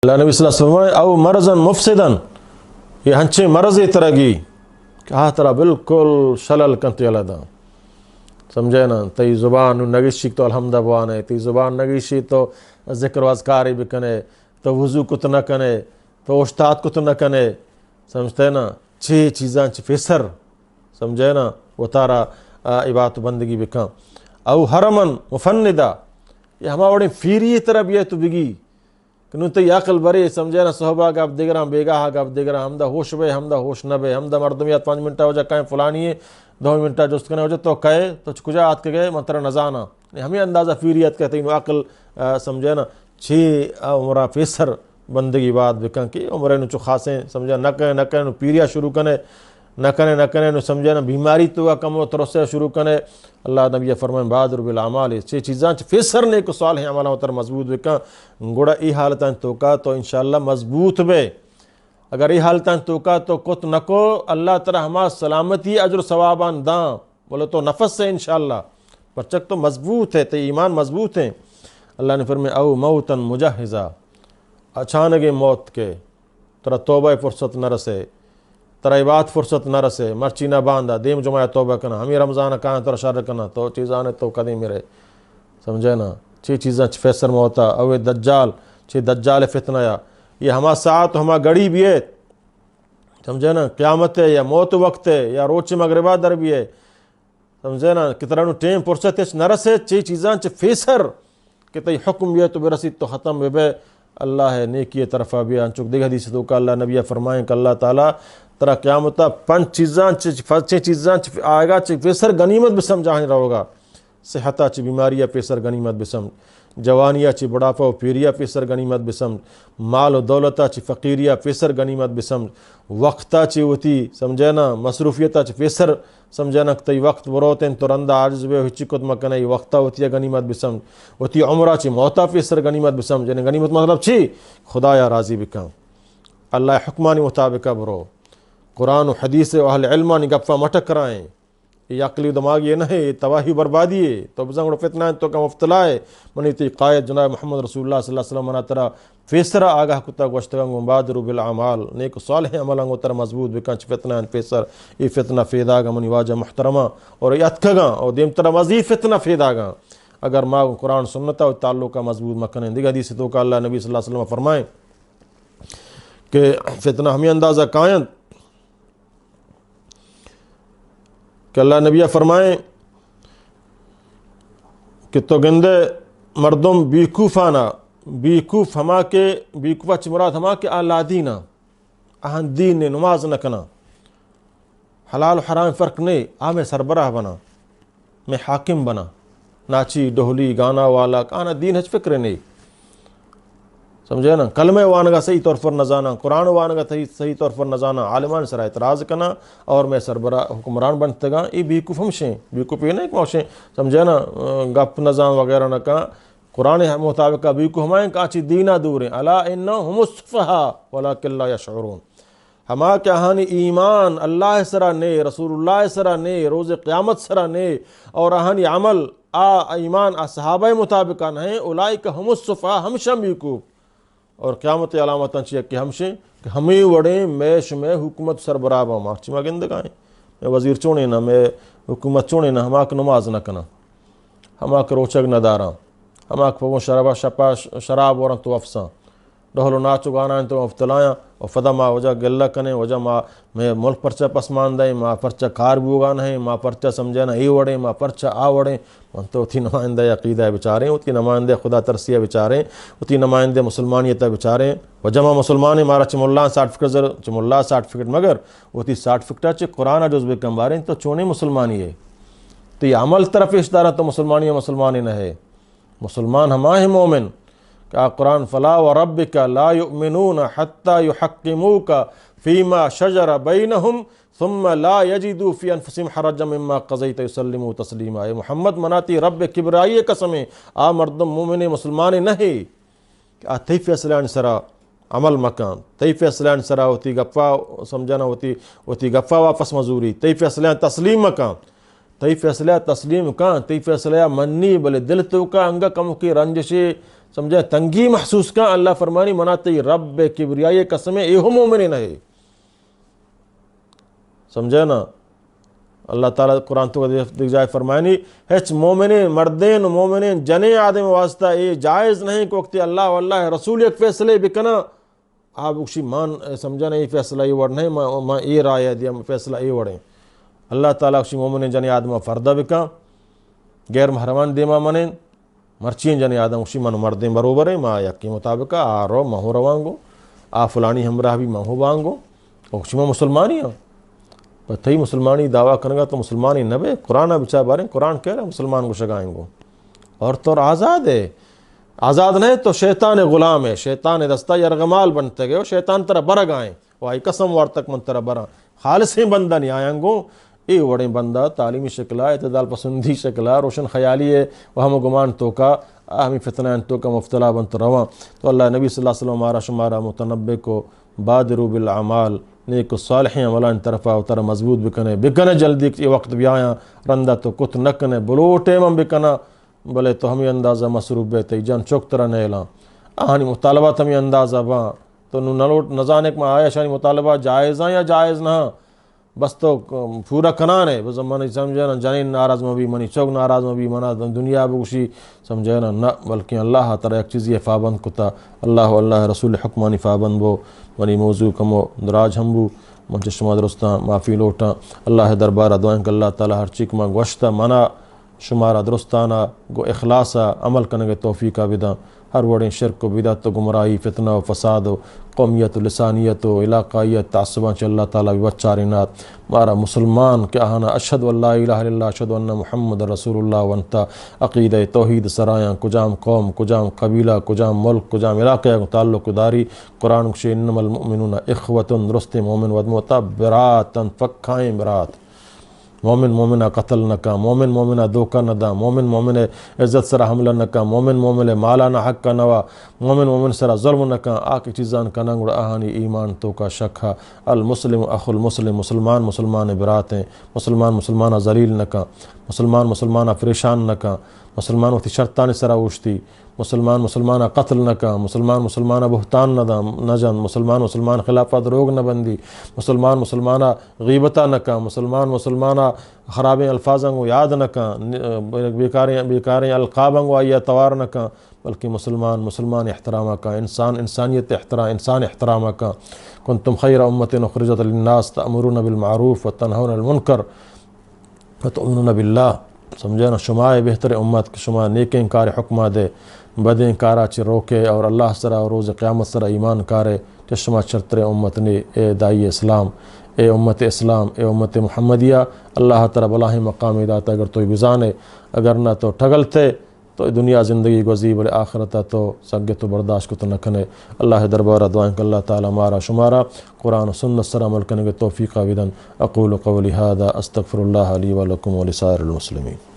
اللہ نبی صلی اللہ علیہ وسلم او مرضن مفسدن یہ ہنچے مرض ترگی کہ ترا بالکل شلل کنتی علیدہ سمجھے نا تی زبان نگیشی تو الحمدہ بوانے تی زبان نگیشی تو ذکر و اذکاری بکنے تو وضو کت نہ کنے تو اشتاد کت نہ کنے سمجھتے نا چھ چیزاں چھ فیسر سمجھے نا وہ تارا عبادت بندگی بکاں او حرمن مفندہ یہ ہما وڑی فیری طرح بھی ہے تو بگی کنو تی عقل بری سمجھے نا صحبہ گا اب دیگرام بیگاہ گا اب دیگرام ہمدہ ہوش بے ہمدہ ہوش نہ بے ہمدہ مردمیات 5 منٹہ ہو جا کہیں فلانی ہے 2 منٹہ جست کنے ہو جا تو کہے تو کجا آت کے گئے منتر نزانا ہمیں اندازہ فیریت کہتے ہیں عقل سمجھے نا چھ عمرہ فیسر بندگی بات بکن کی عمرے نو چو خاصیں سمجھے نہ کنے نو پیریا شروع کنے نہ کنے نو سمجھے نا بیماری تو کم و ترسے شروع کنے اللہ نبی فرمائیں بادر بالعمال چھ چیزاں فیسر نے کو سوال ہیں عملہ اتر مضبوط بکن گوڑا ای حالتاں توکا تو انشاءاللہ مضبوط بے اگر ای حالتاں توکا تو کت نکو اللہ تعالی ہما سلامتی اجر ثوابان داں بولے تو نفس سے انشاءاللہ پرچک تو مضبوط ہے تو ایمان مضبوط ہیں اللہ نے فرمائے او موتاً مجہزہ اچانک موت کے ترا توبہ فرصت نہ رسے ترا عبادت فرصت نہ رسے مرچی نہ باندھا دیم جمعہ توبہ کنا ہمیں رمضان کہاں ترا شر کنا تو چیزانے تو قدیم میرے سمجھے نا چھ چیزاں چھ فیسر موتا او دجال چھ دجال فتنہ یہ ہما ساعت ہما گڑی بھی ہے سمجھے نا قیامت ہے یا موت وقت ہے یا روچ مغربہ در بھی ہے سمجھے نا کتنا نو ٹیم فرصت نہ رسے چھ چیزاں چھ فیسر کہ تی حکم بھی ہے تو برسید تو ختم بے اللہ ہے نیکی طرفہ بھی انچک دیکھ حدیث تو کہ اللہ نبی فرمائیں کہ اللہ تعالیٰ ترا قیامتا 5 چیزاں چھ چیزاں آئے گا چھ فیسر غنیمت بسم جاہن رہو گا صحتہ چھ بیماریہ پیسر غنیمت بسم جوانیہ چھ بڑھاپا و پیریہ پیسر غنیمت بسم مال و دولتہ چھ فقیریہ پیسر غنیمت بسم وقتہ چھ ہوتی سمجھے نا مصروفیتہ چھ پیسر سمجھے نا تی وقت بروتیں تو رندہ عاجز بے ہوچی کت مکنی وقتہ ہوتی ہے غنیمت بسم ہوتی عمرہ چھ موتا پیسر غنیمت بسم جنہیں غنیمت مطلب چھ خدا یا راضی بکاں اللہ حکمانی مطابقہ برو قرآن و حدیث و اہل علمانی گپا مٹک کرائیں یہ عقلی دماغ یہ نہیں یہ تباہی بربادی ہے تو بزنگ فتنہ تو کا مفتلا ہے منی تی قائد جناب محمد رسول اللہ صلی اللہ علیہ وسلم منا ترا فیسرہ آگاہ کتا گوشتگنگ بادر بالعمال نیک صالح عملنگ تر مضبوط بکنچ فتنہ فیسر یہ فتنہ فیداگا منی واجہ محترمہ اور یہ اتکگاں اور دیم ترا مزید فتنہ فیداگاں اگر ماں قرآن سنتا و تعلقہ مضبوط مکنیں دیگا حدیث تو کہ اللہ نبی صلی اللہ علیہ وسلم فرمائیں کہ فتنہ ہمیں اندازہ قائم کہ اللہ نبی فرمائیں کہ تو گندے مردم بیکوفانا بیکوف ہما کے بیکوفا چھ مراد ہما کے آلادینا اہن دین نے نماز نہ کنا حلال و حرام فرق نہیں میں سربراہ بنا میں حاکم بنا ناچی ڈہلی گانا والا کانا دین ہچ فکر نہیں سمجھے نا کلمہ وانگا صحیح طور پر نزانا قرآن وانگا صحیح طور پر نزانا عالمان سر اعتراض کنا اور میں سربراہ حکمران بنتے گا یہ بیکوف ہمشیں بیکوف یہ نہیں کہ موشیں سمجھے نا گپ نظام وغیرہ نہ کہاں قرآن مطابقہ بیکوف ہمائیں کانچی دینہ دور ہیں الا انہم الصفہاء ولکن لا یشعرون ہما کہ ہانی ایمان اللہ سرا نے رسول اللہ سرا نے روز قیامت سرا نے اور ہانی عمل ایمان صحابہ مطابقہ نہیں اولئک ہم الصفہاء ہمشہ بیکوف اور قیامت علامتاں چیئے کہ ہمشیں کہ ہمیں وڑیں میش میں حکومت سربراہ با مارچی ما گندگائیں میں وزیر چونے نا میں حکومت چونے نا ہماک نماز نہ کنا ہماک روچگ نہ داراں ہماک پووں شراب ورن تو افساں ڈہلو ناچو گانا تو افتلایاں اور فدا ما وجہ گلہ کنے وجہ ما میں ملک پرچہ پسماندائیں ما پرچہ کار بھی ہوگانا ہے ما پرچہ سمجھے نا ای وڑیں ما پرچہ آ وڑیں من تو اتھی نمائندہ عقیدہ بچاریں اتھی نمائندہ خدا ترسیہ بچاریں اتھی نمائندہ مسلمانیتہ بچاریں وجہ ما مسلمانی مارا چمولان سارٹفکٹ چمولان سارٹفکٹ مگر اتھی سارٹفکٹہ چے قرآن جز بکم باریں تو چونے مسلمانی ہے تو یہ عمل طرف اشتارہ تو مسلمانی نہ ہے مسلمان ہما ہے مومن کہ قرآن فلا وربک لا یؤمنون حتی یحکموک فیما شجر بینہم ثم لا یجدوا فی انفسهم حرجا مما قضیت یسلموا تسلیما اے محمد مناتی رب کبرائی قسمیں مردم مومن مسلمان نہیں کہ تی فیصلان سرا عمل مکان تی فیصلان سرا ہوتی گفا سمجھانا ہوتی گفا واپس مزوری تی فیصلان تسلیم مکان تئی فیصلہ تسلیم کہاں تئی فیصلہ منی بلے دل تو کا انگا کم کی رنجشی سمجھے تنگی محسوس کہاں اللہ فرمانی منا تی رب کبریائی قسم ایہو مومنین ہے سمجھے نا اللہ تعالیٰ قرآن تو دیکھ جائے فرمائنی ہچ مومنین مردین مومنین جنے آدم واسطہ یہ جائز نہیں کہ وقت اللہ واللہ رسول ایک فیصلے بکنا آپ اکشی مان سمجھا نہیں فیصلہ یہ وڑ نہیں ماں یہ رائے دیا فیصلہ یہ وڑیں اللہ تعالیٰ اکشی مومنین جنے آدم فردہ بکا غیر محرمان دیما منین مرچین جنے آدم اکشی من مردین بروبر ہیں ماں یکی مطابق آ رو مہو روانگو آ فلانی ہمراہ بھی مہو بانگو اکشی ماں مسلمانی ہیں پر تھی مسلمانی دعویٰ کرنے گا تو مسلمانی نبے قرآن بچا باریں قرآن کہہ رہے ہیں مسلمان کو شگائیں گو اور تو آزاد ہے آزاد نہیں تو شیطان غلام ہے شیطان دستہ یرغمال بنتے گئے شیطان ترہ برگ آئیں وہ آئی قسم وار تک من ترہ برا خالص ہی بندہ نہیں آئیں گو یہ وڑیں بندہ تعلیمی شکلہ اعتدال پسندی شکلہ روشن خیالی ہے وہ ہم گمان تو کا ہمیں فتنہ تو کا مفتلا بنت رواں تو اللہ نبی صلی اللہ علیہ وسلم ہمارا شمارا متنبع کو بادروا بالعمال نیک صالحیں عملان طرفہ اتر مضبوط بکنے جلدی یہ وقت بھی آیا رندہ تو کت نکنے بلوٹے من بکنا بلے تو ہمیں اندازہ مصروف بیتے جان چوک طرح نیلا آہانی مطالبات ہمیں اندازہ باں تو نلوٹ نزانک میں آیا شانی مطالبہ جائز ہیں یا جائز نہ بس تو پورا کنان ہے بس منی سمجھے نا جانین ناراض میں بھی منی چوک ناراض میں بھی منا دنیا بوشی سمجھے نا نہ بلکہ اللہ تعالیٰ ایک چیز یہ فابند کتا اللہ رسول حکمانی فابند بو منی موضوع کمو دراج ہم بو منچ شما درستاں معافی لوٹاں اللہ دربارہ دعائیں کہ اللہ تعالیٰ ہر چیک ماں گوشتا منا شمارہ درستانہ گو اخلاصہ عمل کرنے کے توفیقہ بداں ہر وڑیں شرک و بدعت و گمراہی فتنہ و فساد و قومیت و لسانیت و علاقائیت تعصبان چا اللہ تعالیٰ بچارنات مارا مسلمان کیا ہانا اشہد واللہ الہ الا اللہ اشہد ان محمد رسول اللہ وانتا عقیدہ توحید سرایاں کجام قوم کجام قبیلہ کجام ملک کجام علاقہ تعلق داری قرآن کشی انما المؤمنون اخوة درست مومن ودموتا براتا فکھائیں برات مومن مومنہ قتل نہ کا مومن مومنہ دھوکہ نہ دا مومن مومن عزت سرا حملہ نہ کا مومن مومن مالانا حق کا نوا مومن مومن سرا ظلم نہ کا آکے چیزان کا ننگڑ آہانی ایمان تو کا شکھا المسلم اخو المسلم مسلمان مسلمان برات ہیں مسلمان مسلمانہ ذلیل نہ کا مسلمان مسلمانہ پریشان نہ کا مسلمان وقتی شرطان سرا اوشتی مسلمان مسلمانہ قتل نہ کا مسلمان مسلمانہ بہتان نہ جان مسلمان مسلمان خلافات روگ نہ بندی مسلمان مسلمانہ غیبتہ نہ کا مسلمان مسلمانہ خراب الفاظوں کو یاد نہ کا بیکاریں القابوں کو آئیہ توار نہ کا بلکہ مسلمان مسلمان احترامہ کا انسانیت انسان احترامہ کا کنتم خیر امت اخرجت للناس تأمرون بالمعروف وتنہون عن المنکر وتؤمنون باللہ سمجھے نا شما بہتر امت کہ شما نیک انکار حکمہ دے بدیں کارا چی روکے اور اللہ سرا اور روز قیامت سرا ایمان کارے چشمہ چرتر امت نے اے دائی اسلام اے امت اسلام اے امت محمدیہ اللہ تعالیٰ بلاہ مقام داتا اگر تو بزانے اگر نہ تو ٹھگلتے تو دنیا زندگی گزی بلے آخرتہ تو سگے تو برداشت کو تو نہ کنے اللہ دربارہ دعائیں کہ اللہ تعالیٰ مارا شمارا قرآن و سنت سر عمل کرنے کے توفیقہ بدن اقول قولی هذا استغفر اللہ لی ولکم ولسائر المسلمین.